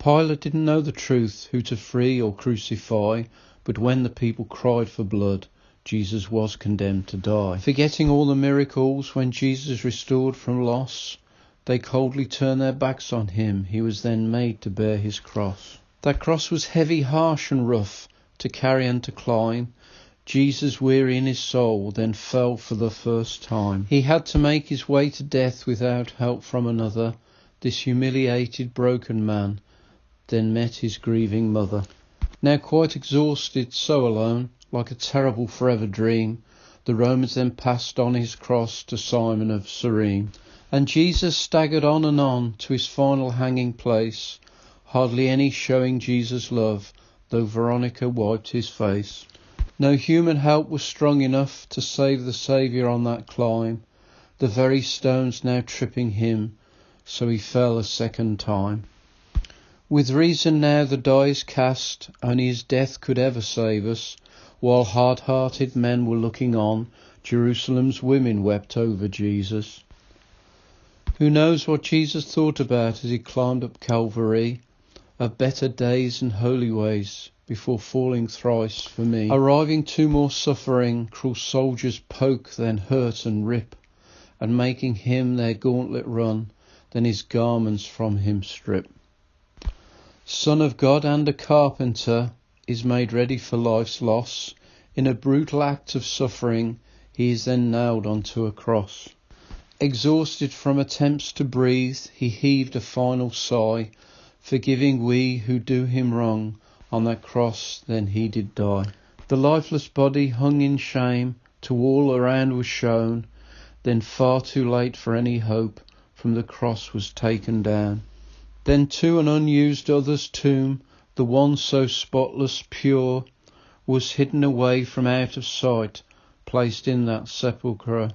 Pilate didn't know the truth, who to free or crucify, but when the people cried for blood, Jesus was condemned to die. Forgetting all the miracles, when Jesus restored from loss, they coldly turned their backs on him. He was then made to bear his cross. That cross was heavy, harsh and rough, to carry and to climb. Jesus, weary in his soul, then fell for the first time. He had to make his way to death without help from another. This humiliated, broken man then met his grieving mother. Now quite exhausted, so alone, like a terrible forever dream, the Romans then passed on his cross to Simon of Cyrene. And Jesus staggered on and on to his final hanging place, hardly any showing Jesus' love, though Veronica wiped his face. No human help was strong enough to save the Saviour on that climb, the very stones now tripping him, so he fell a second time. With reason now the die is cast, only his death could ever save us. While hard-hearted men were looking on, Jerusalem's women wept over Jesus. Who knows what Jesus thought about as he climbed up Calvary, of better days and holy ways, before falling thrice for me. Arriving to more suffering, cruel soldiers poke, then hurt and rip, and making him their gauntlet run, then his garments from him strip. Son of God and a carpenter, is made ready for life's loss. In a brutal act of suffering, he is then nailed onto a cross. Exhausted from attempts to breathe, he heaved a final sigh, forgiving we who do him wrong. On that cross then he did die. The lifeless body hung in shame, to all around was shown. Then far too late for any hope, from the cross was taken down. Then to an unused other's tomb, the one so spotless pure, was hidden away from out of sight, placed in that sepulchre